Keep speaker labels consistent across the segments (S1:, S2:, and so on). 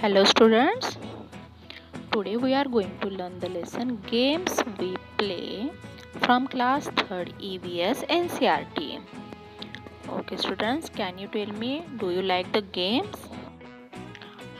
S1: Hello students, today we are going to learn the lesson games we play from class 3rd EVS NCERT. Okay students, can you tell me, do you like the games?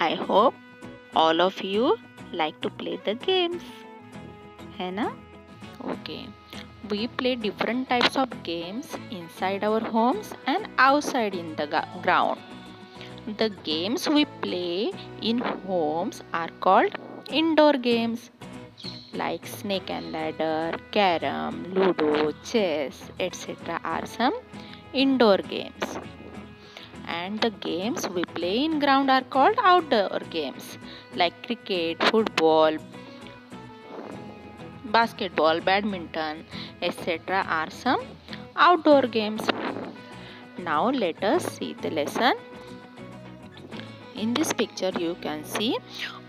S1: I hope all of you like to play the games, है ना? Okay, we play different types of games inside our homes and outside in the ground. The games we play in homes are called indoor games like snake and ladder, carom, ludo, chess, etc. are some indoor games. And the games we play in ground are called outdoor games like cricket, football, basketball, badminton, etc. are some outdoor games. Now let us see the lesson. In this picture you can see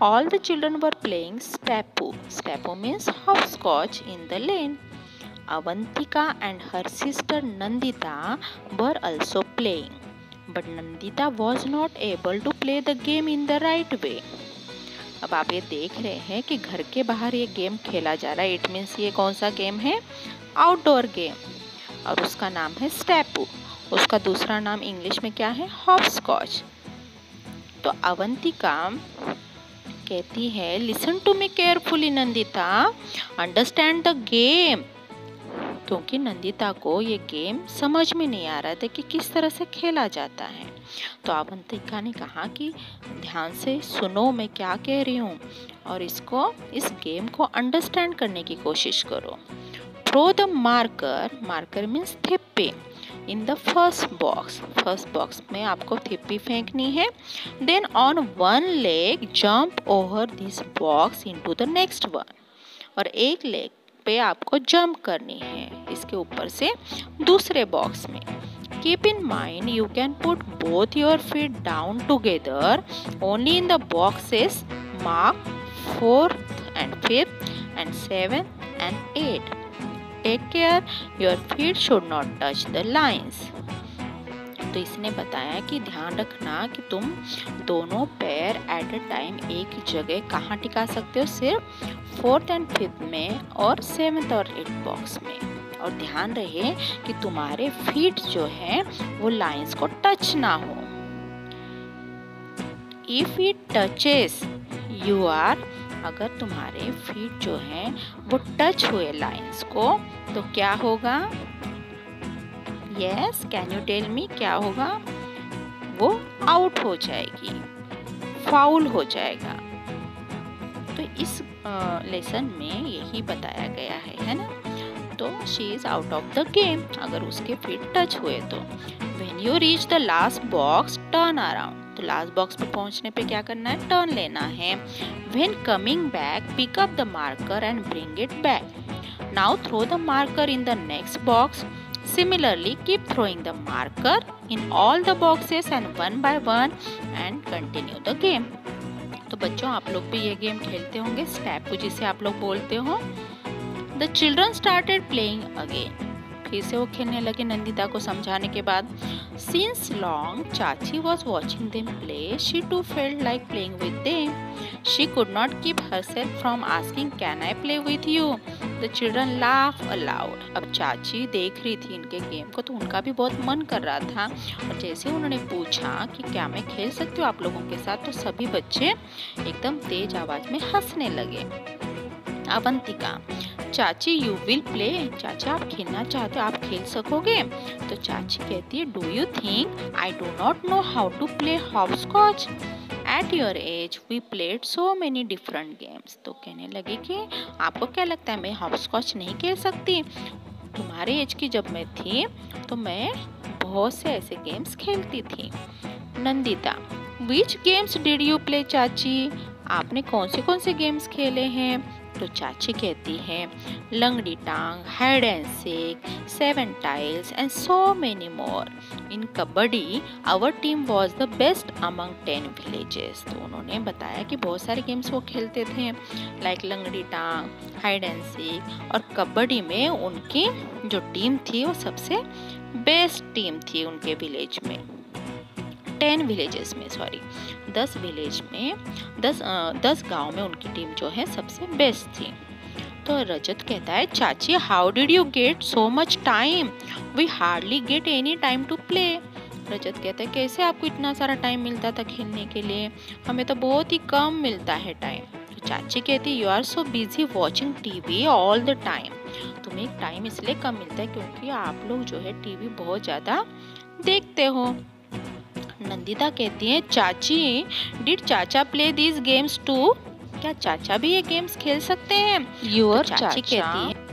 S1: all the children were playing Stapu. Stapu means hopscotch in the lane. Avantika and her sister Nandita were also playing. But Nandita was not able to play the game in the right way. अब आप ये देख रहे हैं कि घर के बाहर ये गेम खेला जा रहा है. इट मीन्स ये कौन सा गेम है? Outdoor game. और उसका नाम है स्टैपू. उसका दूसरा नाम इंग्लिश में क्या है? हॉपस्कॉच. तो अवंतिका कहती है, listen to me carefully Nandita, understand the game. क्योंकि नंदिता को ये गेम समझ में नहीं आ रहा था कि किस तरह से खेला जाता है. तो अवंतिका ने कहा कि ध्यान से सुनो मैं क्या कह रही हूँ और इस गेम को अंडरस्टैंड करने की कोशिश करो. थ्रो द मार्कर मीन्स थिप्पी इन द फर्स्ट बॉक्स में आपको थिप्पी फेंकनी है. Then on one leg jump over this box into the next one. और एक लेग पे आपको जंप करनी है इसके ऊपर से दूसरे बॉक्स में. Keep in mind you can put both your feet down together only in the boxes mark 4th and 5th and 7th and 8th. Take care, your feet should not touch the lines. तो इसने बताया कि ध्यान रखना कि तुम दोनों पैर एट अ टाइम एक जगह कहाँ टिका सकते हो? सिर्फ 4th and 5th में और 7th और 8th बॉक्स में. और ध्यान रहे कि तुम्हारे फीट जो है वो लाइंस को टच ना हो. If it touches your, अगर तुम्हारे फीट जो हैं वो टच हुए लाइंस को तो क्या होगा? Yes, can you tell me क्या होगा? वो आउट हो जाएगी, फाउल हो जाएगा. तो इस लेसन में यही बताया गया है ना. तो she is out of the game अगर उसके फीट टच हुए तो. When you reach the last box turn around. तो लास्ट बॉक्स पे पहुंचने पे क्या करना है? टर्न लेना है. When coming back, pick up the marker and bring it back. Now throw the marker in the next box. Similarly, keep throwing the marker in all the boxes and one by one and continue the game. तो बच्चों आप लोग भी ये game खेलते होंगे, स्टैपू जिसे आप लोग बोलते हो. The children started playing again. फिर से वो खेलने लगे नंदिता को समझाने के बाद. Since long चाची was watching them play, she too felt like playing with them. She could not keep herself from asking, "Can I play with you?" The children laughed aloud. अब चाची देख रही थी इनके गेम को तो उनका भी बहुत मन कर रहा था. और जैसे उन्होंने पूछा कि क्या मैं खेल सकती हूँ आप लोगों के साथ, तो सभी बच्चे एकदम तेज आवाज में हंसने लगे. अवंतिका, चाची यू विल प्ले. चाचा आप खेलना चाहते हो, आप खेल सकोगे? तो चाची कहती है, do you think I do not know how to play hopscotch? At your age we played so many different games. तो कहने लगी कि आपको क्या लगता है मैं हॉपस्कॉच नहीं खेल सकती? तुम्हारे एज की जब मैं थी तो मैं बहुत से ऐसे गेम्स खेलती थी. नंदिता, विच गेम्स डिड यू प्ले चाची? आपने कौन से गेम्स खेले हैं? तो चाची कहती है, लंगड़ी टांग, hide and seek, 7 tiles and so many more. In kabaddi our team was the best among 10 villages. तो उन्होंने बताया कि बहुत सारे गेम्स वो खेलते थे लाइक लंगड़ी टांग, हाइड एंड सीक. और कबड्डी में उनकी जो टीम थी वो सबसे बेस्ट टीम थी उनके विलेज में. 10 विलेजेस में, 10 विलेज में 10 गांव में उनकी टीम जो है सबसे बेस्ट थी। तो रजत कहता है, चाची how did you get so much time, we hardly get any time to play. Rajat कहता है, कैसे आपको इतना सारा टाइम मिलता था खेलने के लिए, हमें तो बहुत ही कम मिलता है टाइम। तो चाची कहती, you are so busy watching TV all the time, तुम्हें टाइम इसलिए कम मिलता है क्योंकि आप लोग जो है टीवी बहुत ज़्यादा देखते हो। नंदिता कहती है, चाची डिड चाचा प्ले दीज गेम्स टू, क्या चाचा भी ये गेम्स खेल सकते हैं? योर तो चाची कहती है,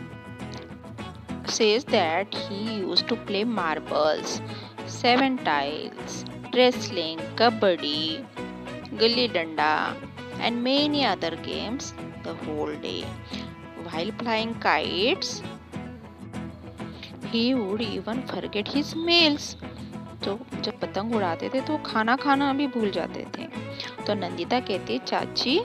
S1: says that he used to play marbles, 7 tiles, wrestling, kabaddi, gilli danda and many other games the whole day. While flying kites, he would even forget his meals. तो जब पतंग उड़ाते थे तो खाना खाना भी भूल जाते थे। तो नंदिता कहती है, चाची,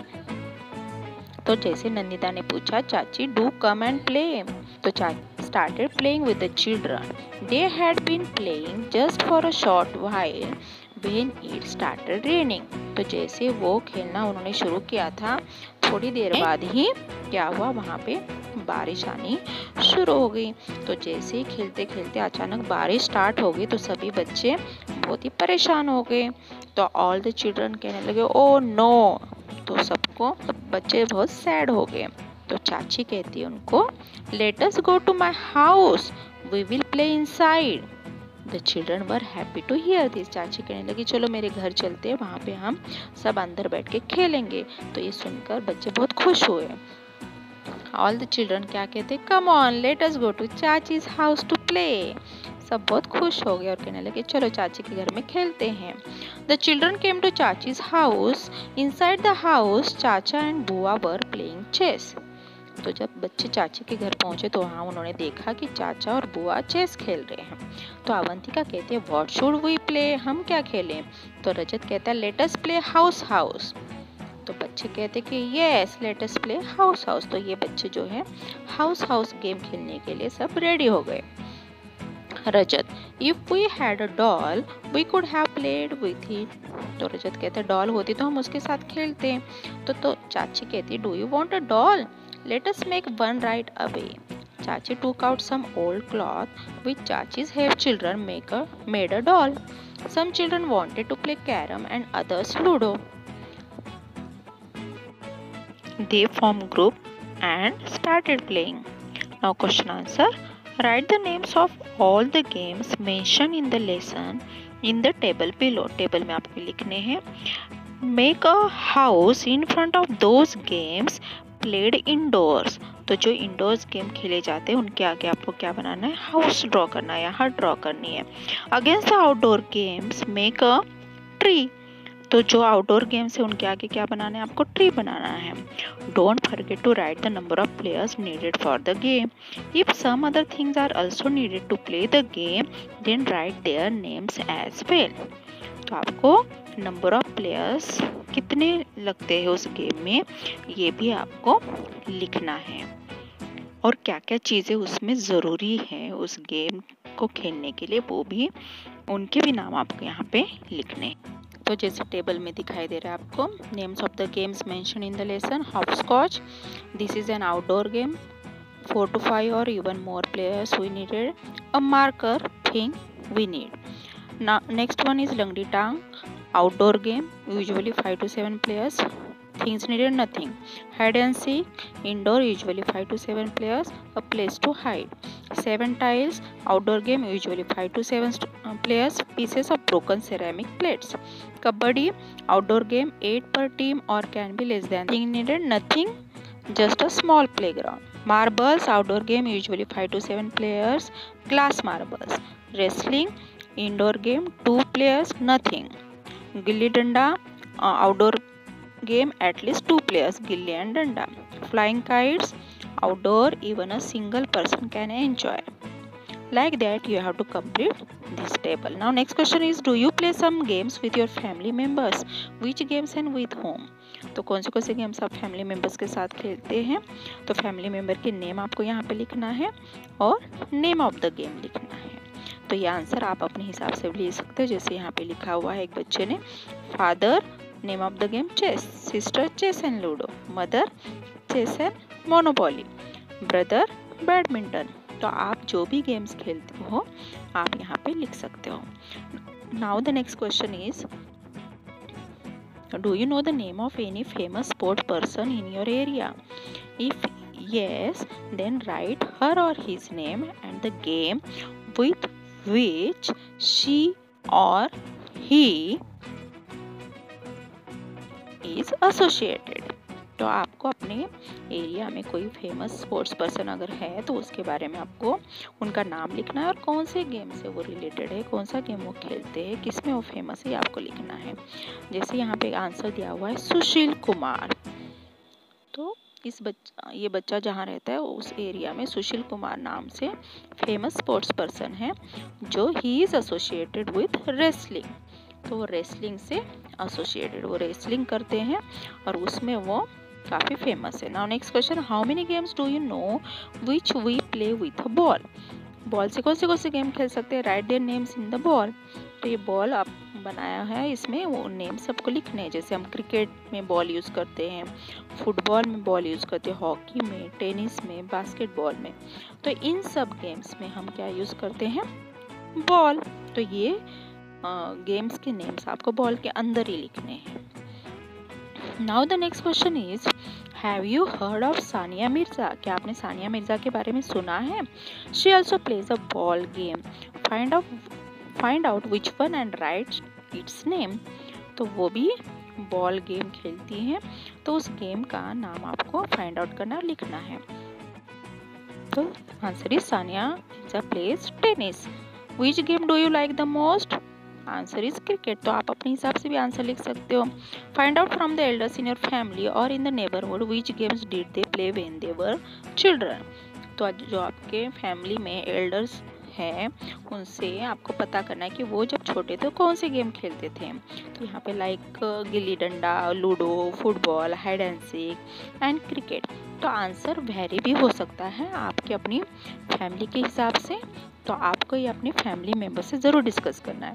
S1: तो जैसे नंदिता ने पूछा, चाची डू कम एंड प्ले, तो चाची started playing with the children. They had been playing just for a short while when it started raining. तो जैसे वो खेलना उन्होंने शुरू किया था, थोड़ी देर बाद ही क्या हुआ, वहाँ पे बारिश आनी शुरू हो गई। तो जैसे ही खेलते खेलते अचानक बारिश स्टार्ट हो गई तो सभी बच्चे बहुत ही परेशान हो गए। तो ऑल द चिल्ड्रन कहने लगे, ओ नो, तो सबको बच्चे बहुत सैड हो गए। तो चाची कहती है उनको, let us go to my house, we will play inside. The children were happy to hear this. चाची कहने लगी, चलो मेरे घर चलते हैं, वहाँ पे हम सब अंदर बैठ के खेलेंगे। तो ये सुनकर बच्चे बहुत खुश हुए। ऑल द चिल्ड्रन क्या कहते, come on let us go to चाचीज हाउस टू प्ले। सब बहुत खुश हो गए और कहने लगे, चलो चाची के घर में खेलते हैं। द चिल्ड्रन केम टू चाचीज हाउस, इनसाइड द हाउस चाचा एंड बुआ वर प्लेइंग चेस। तो जब बच्चे चाची के घर पहुंचे तो वहाँ उन्होंने देखा कि चाचा और बुआ चेस खेल रहे हैं। तो अवंतिका कहते हैं, व्हाट शुड वी प्ले, हम क्या खेलें? तो रजत कहता है, let us play house house. तो बच्चे कहते कि yes let us play house house. तो ये बच्चे जो है हाउस हाउस गेम खेलने के लिए सब रेडी हो गए। Rajat, if we had a doll we could have played with it. तो रजत कहते, डॉल होती तो हम उसके साथ खेलते। तो चाची कहती, do you want a doll, let us make one right away. Chachi took out some old cloth which Chachi's half children made a doll. Some children wanted to play carom and others ludo. They formed group and started playing. Now question answer. Write the names of all the games mentioned in the lesson in the table below. Table में आपको लिखने हैं। Make a house in front of those games played indoors. तो जो indoors game खेले जाते हैं उनके आगे आपको क्या बनाना है, हाउस ड्रॉ करना है या हट ड्रॉ करनी है। Against the outdoor games make a tree. तो जो आउटडोर गेम्स है उनके आगे क्या बनाना है, आपको ट्री बनाना है। Don't forget to write the number of players needed for the game. If some other things are also needed to play the game then write their names as well. तो आपको नंबर ऑफ प्लेयर्स कितने लगते हैं उस game में ये भी आपको लिखना है, और क्या क्या चीज़ें उसमें ज़रूरी है उस गेम को खेलने के लिए वो भी, उनके भी नाम आपको यहाँ पे लिखने। तो जैसे टेबल में दिखाई दे रहा है आपको, names of the games mention in the lesson. Hopscotch, this is an outdoor game, 4 to 5 or even more players we needed. A marker thing we need. Now next one is Langdi Tang, outdoor game, usually 5 to 7 players. Things needed nothing. Hide and seek, indoor, usually 5 to 7 players. A place to hide. 7 tiles, outdoor game, usually 5 to 7 players. Pieces of broken ceramic plates. Kabaddi, outdoor game, 8 per team or can be less than. Thing needed nothing, just a small playground. Marbles, outdoor game, usually 5 to 7 players. Glass marbles. Wrestling, indoor game, 2 players, nothing. Gilli danda, outdoor game, at least 2 players, gilli and danda. Flying kites, outdoor, even a single person can enjoy. Like that you have to complete this table. Now next question is, do you play some games with your family members? Which games and with whom? तो कौन से games आप family members के साथ खेलते हैं? तो family member के नेम आपको यहाँ पे लिखना है और नेम ऑफ द गेम लिखना है। तो ये आंसर आप अपने हिसाब से ले सकते हो। जैसे यहाँ पे लिखा हुआ है एक बच्चे ने, father name of the game chess, sister chess and ludo, mother chess and Monopoly, brother badminton. तो आप जो भी गेम्स खेलते हो आप यहाँ पे लिख सकते हो। Now the next question is, do you know the name of any famous sport person in your area? If yes, then write her or his name and the game with which she or he is associated. तो आपको अपने area में कोई famous sports person अगर है तो उसके बारे में आपको उनका नाम लिखना है और कौन से गेम से वो रिलेटेड है, कौन सा गेम वो खेलते हैं, किसमें वो फेमस है, आपको लिखना है। जैसे यहाँ पे आंसर दिया हुआ है सुशील कुमार। तो ये बच्चा जहाँ रहता है उस एरिया में सुशील कुमार नाम से फेमस स्पोर्ट्स पर्सन है जो he is associated with wrestling. तो वो रेसलिंग से एसोसिएटेड, वो रेसलिंग करते हैं और उसमें वो काफ़ी फेमस है। Now next question, how many games do you know which we play with a ball? Ball से कौन से गेम खेल सकते हैं? Write their names in the ball. तो ये बॉल आप बनाया है, इसमें वो नेम सबको लिखने हैं। जैसे हम क्रिकेट में बॉल यूज़ करते हैं, फुटबॉल में बॉल यूज़ करते हैं, हॉकी में, टेनिस में, बास्केटबॉल में। तो इन सब गेम्स में हम क्या यूज़ करते हैं? बॉल। तो ये गेम्स के नेम्स आपको बॉल के अंदर ही लिखने हैं। Now the next question is, have you heard of Sania Mirza? क्या आपने सानिया मिर्जा के बारे में सुना है? She also plays a ball game, find out which one and right it's name. तो वो भी बॉल गेम खेलती हैं, तो उस गेम का नाम आपको फाइंड आउट करना और लिखना है। तो answer is Sania Mirza plays tennis. Which game do you like the most? Answer is cricket. तो आप अपने हिसाब से भी आंसर लिख सकते हो। Find out from the elders in your family और in the neighbourhood which games did they play when they were children. तो जो आपके फैमिली में एल्डर्स हैं उनसे आपको पता करना है कि वो जब छोटे थे कौन से गेम खेलते थे। तो यहाँ पे like gilli danda, ludo, football, hide and seek and cricket. तो आंसर वेरी भी हो सकता है आपकी अपनी फैमिली के हिसाब से। तो आपको ये अपनी फैमिली मेम्बर से ज़रूर डिस्कस करना है।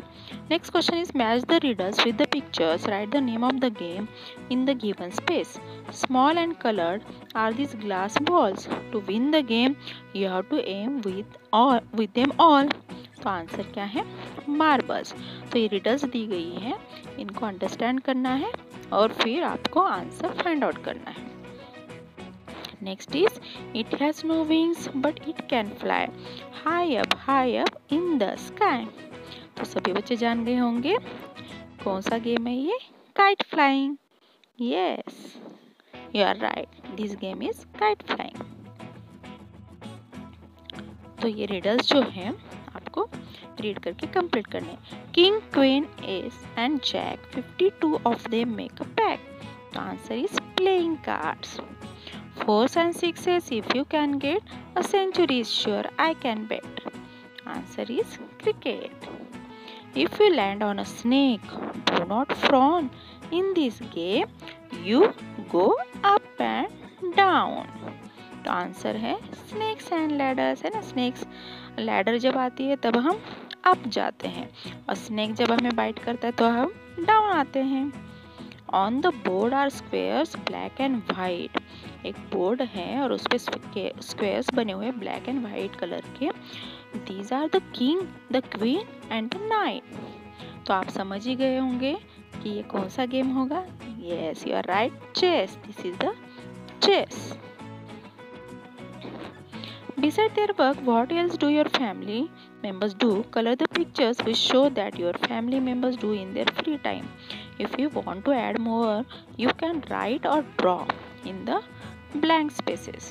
S1: Next question is, match the readers with the pictures, write the name of the game in the given space. Small and coloured are this glass balls, to win the game you have to aim with them all. तो answer क्या है? Marbles. तो ये riddles दी गई है, इनको understand करना है और फिर आपको आंसर फाइंड आउट करना है। Next is, it has no wings but it can fly high up in the sky. तो सभी बच्चे जान गए होंगे कौन सा गेम है ये? Kite flying. Yes, you are right, this game is kite flying. तो ये रिडल्स जो हैं आपको रीड करके कंप्लीट करने। King, queen, ace and jack, 52 of them make a pack. तो answer is playing cards. 4s and 6s, if you can get a century is sure, I can bet. Answer is cricket. If you land on a snake, do not frown. In this game, you go up and down. तो answer है snakes and ladders, है ना। snakes ladder जब आती है तब हम up जाते हैं और snake जब हमें बाइट करता है तो हम डाउन आते हैं। On the board are squares black and white. एक बोर्ड है और उस पर स्क्वेयर्स बने हुए ब्लैक एंड वाइट कलर के। These are the king, the queen and the knight. तो आप समझ ही गए होंगे कि ये कौन सा गेम होगा। Yes, you are right, chess. This is the chess. Beside their work, what else do your family members do? Color the pictures which show that your family members do in their free time. If you want to add more, you can write or draw in the blank spaces.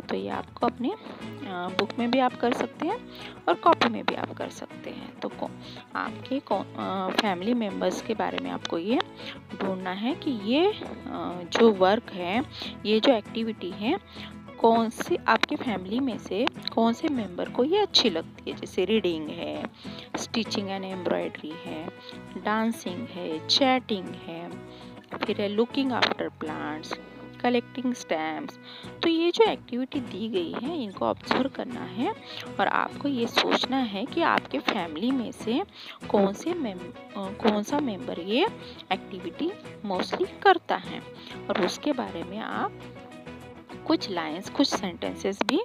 S1: तो ये आपको अपने book में भी आप कर सकते हैं और कॉपी में भी आप कर सकते हैं। तो आपके फैमिली मेम्बर्स के बारे में आपको ये ढूंढना है कि ये जो वर्क है, ये जो एक्टिविटी है, कौन सी आपके फैमिली में से कौन से मेंबर को ये अच्छी लगती है। जैसे रीडिंग है, स्टिचिंग एंड एम्ब्रॉयडरी है, डांसिंग है, चैटिंग है, फिर है looking after plants, collecting stamps. तो ये जो एक्टिविटी दी गई है इनको ऑब्जर्व करना है और आपको ये सोचना है कि आपके फैमिली में से कौन सा मेंबर ये एक्टिविटी मोस्टली करता है, और उसके बारे में आप कुछ लाइंस, कुछ सेंटेंसेस भी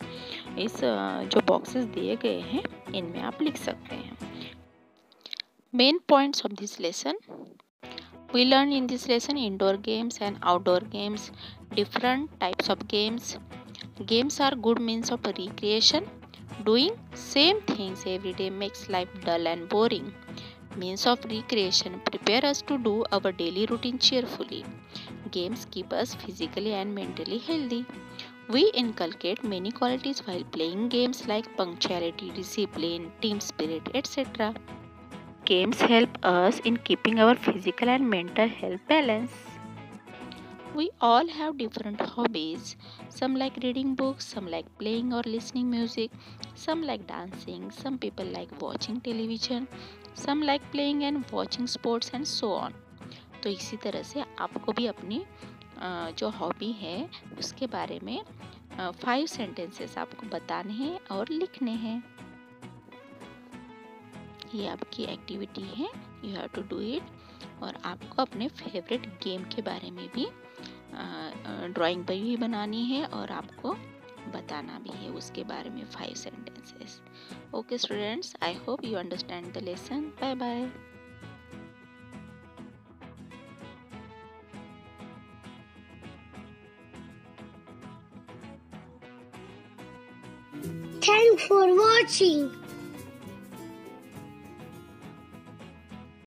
S1: इस जो बॉक्सेस दिए गए हैं इनमें आप लिख सकते हैं। Main points of this lesson, we learn in this lesson indoor games and outdoor games, different types of games. Games are good means of recreation. Doing same things every day makes life dull and boring. Means of recreation prepare us to do our daily routine cheerfully. Games keep us physically and mentally healthy. We inculcate many qualities while playing games like punctuality, discipline, team spirit, etc. Games help us in keeping our physical and mental health balance. We all have different hobbies. Some like reading books, some like playing or listening music, some like dancing, some people like watching television, some like playing and watching sports and so on. तो इसी तरह से आपको भी अपनी जो hobby है उसके बारे में 5 सेंटेंसेस आपको बताने हैं और लिखने हैं। ये आपकी एक्टिविटी है, you have to do it. और आपको अपने फेवरेट गेम के बारे में भी ड्राइंग पर भी बनानी है और आपको बताना भी है उसके बारे में 5 sentences. Okay students, I hope you understand the lesson. Bye bye.
S2: Thanks for watching.